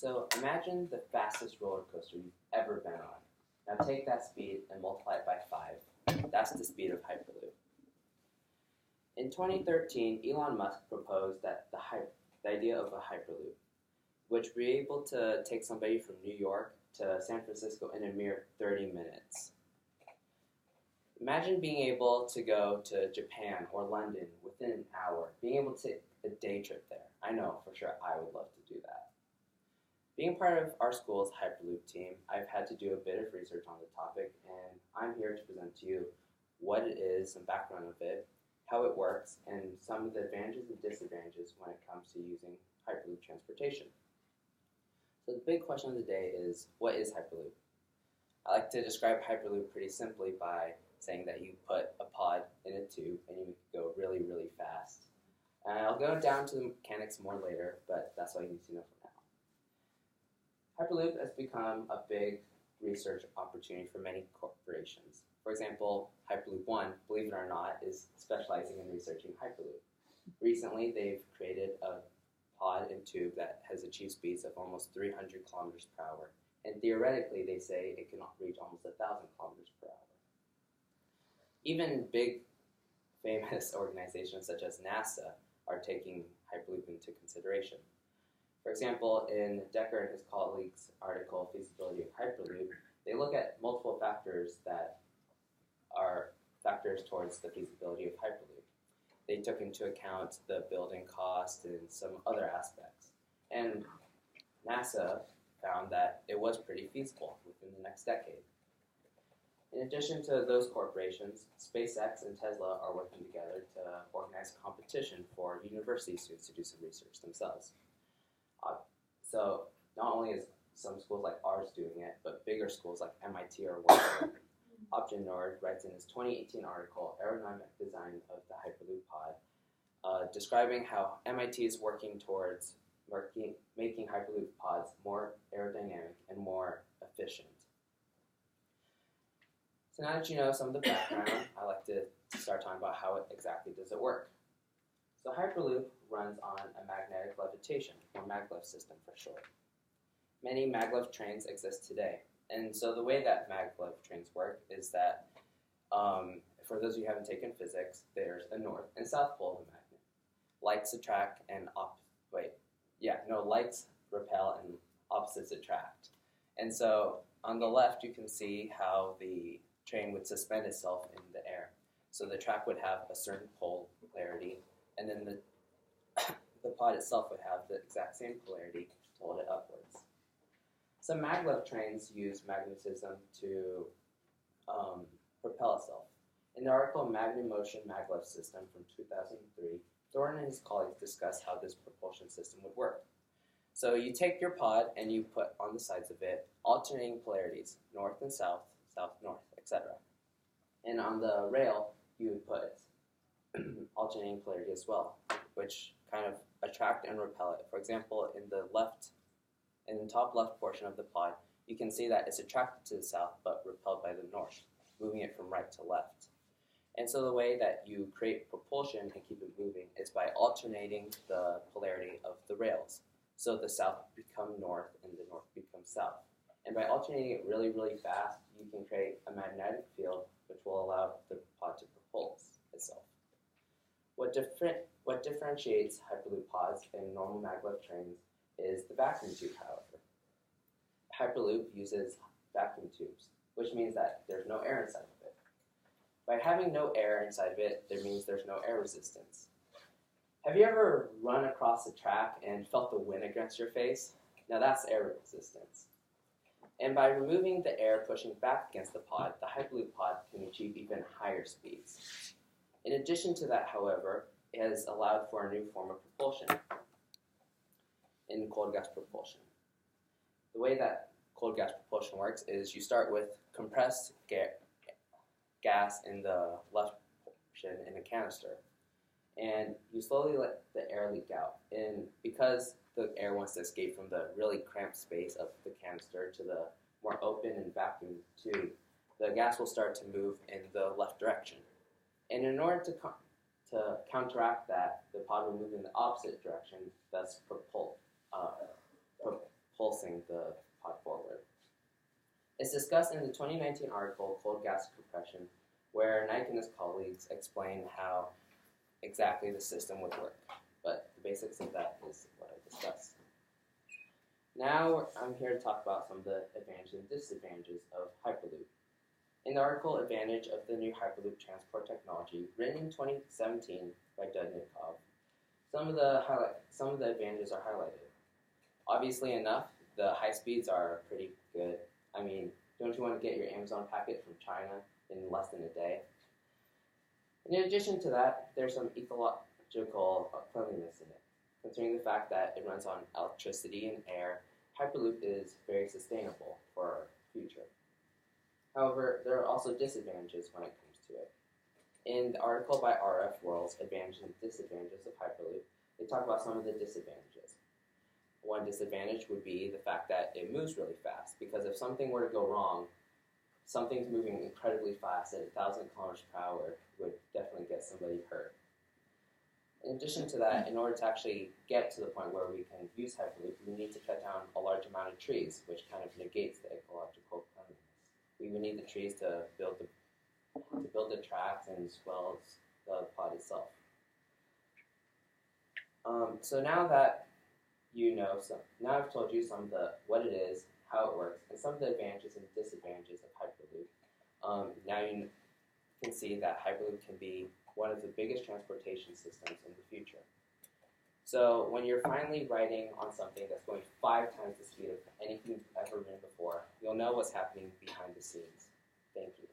So imagine the fastest roller coaster you've ever been on. Now take that speed and multiply it by 5. That's the speed of Hyperloop. In 2013, Elon Musk proposed that the idea of a Hyperloop, which would be able to take somebody from New York to San Francisco in a mere 30 minutes. Imagine being able to go to Japan or London within an hour, being able to take a day trip there. I know for sure I would love to do that. Being part of our school's Hyperloop team, I've had to do a bit of research on the topic, and I'm here to present to you what it is, some background of it, how it works, and some of the advantages and disadvantages when it comes to using Hyperloop transportation. So the big question of the day is, what is Hyperloop? I like to describe Hyperloop pretty simply by saying that you put a pod in a tube and you go really, really fast. And I'll go down to the mechanics more later, but that's all you need to know for now. Hyperloop has become a big research opportunity for many corporations. For example, Hyperloop One, believe it or not, is specializing in researching Hyperloop. Recently, they've created a pod and tube that has achieved speeds of almost 300 kilometers per hour. And theoretically, they say it can reach almost 1,000 kilometers per hour. Even big, famous organizations such as NASA are taking Hyperloop into consideration. For example, in Decker and his colleagues' article, Feasibility of Hyperloop, they look at multiple factors that are factors towards the feasibility of Hyperloop. They took into account the building cost and some other aspects. And NASA found that it was pretty feasible within the next decade. In addition to those corporations, SpaceX and Tesla are working together to organize a competition for university students to do some research themselves. So not only is some schools like ours doing it, but bigger schools like MIT are working. Option Nord writes in his 2018 article, Aerodynamic Design of the Hyperloop Pod, describing how MIT is working towards making Hyperloop pods more aerodynamic and more efficient. So now that you know some of the background, I like to start talking about how exactly does it work. So Hyperloop runs on a magnetic levitation, or maglev system for short. Many maglev trains exist today. And so the way that maglev trains work is that, for those of you who haven't taken physics, there's a north and south pole of the magnet. Lights attract and lights repel and opposites attract. And so on the left, you can see how the train would suspend itself in the air. So the track would have a certain polarity, and then the pod itself would have the exact same polarity to hold it upwards. Some maglev trains use magnetism to propel itself. In the article Magnum-Motion Maglev System from 2003, Thorne and his colleagues discuss how this propulsion system would work. So you take your pod and you put on the sides of it alternating polarities, north and south, south-north, etc. And on the rail, you would put alternating polarity as well, which kind of attract and repel it. For example, in the top left portion of the pod, you can see that it's attracted to the south but repelled by the north, moving it from right to left. And so the way that you create propulsion and keep it moving is by alternating the polarity of the rails. So the south become north and the north becomes south. And by alternating it really, really fast, you can create a magnetic field which will allow the pod to propel itself. What differentiates Hyperloop pods and normal maglev trains is the vacuum tube, however. Hyperloop uses vacuum tubes, which means that there's no air inside of it. By having no air inside of it, that means there's no air resistance. Have you ever run across a track and felt the wind against your face? Now that's air resistance. And by removing the air pushing back against the pod, the Hyperloop pod can achieve even higher speeds. In addition to that, however, it has allowed for a new form of propulsion in cold gas propulsion. The way that cold gas propulsion works is you start with compressed gas in the left portion in a canister, and you slowly let the air leak out. And because the air wants to escape from the really cramped space of the canister to the more open and vacuum tube, the gas will start to move in the left direction. And in order to counteract that, the pod will move in the opposite direction, thus pulsing the pod forward. It's discussed in the 2019 article Cold Gas Compression, where Knight and his colleagues explain how exactly the system would work. But the basics of that is what I discussed. Now I'm here to talk about some of the advantages and disadvantages of Hyperloop. In the article Advantage of the New Hyperloop Transport Technology, written in 2017 by Dudnikov, some of the advantages are highlighted. Obviously enough, the high speeds are pretty good. I mean, don't you want to get your Amazon packet from China in less than a day? In addition to that, there's some ecological cleanliness in it. Considering the fact that it runs on electricity and air, Hyperloop is very sustainable for our future. However, there are also disadvantages when it comes to it. In the article by RF World's Advantages and Disadvantages of Hyperloop, they talk about some of the disadvantages. One disadvantage would be the fact that it moves really fast, because if something were to go wrong, something's moving incredibly fast at 1,000 kilometers per hour would definitely get somebody hurt. In addition to that, in order to actually get to the point where we can use Hyperloop, we need to cut down a large amount of trees, which kind of negates the ecological cleanliness. We would need the trees to build the tracks and as well as the pod itself. So now that you know now I've told you some of what it is, how it works, and some of the advantages and disadvantages of Hyperloop. Now you can see that Hyperloop can be one of the biggest transportation systems in the future. So when you're finally riding on something that's going 5 times the speed of anything you've ever ridden before, you'll know what's happening behind the scenes. Thank you.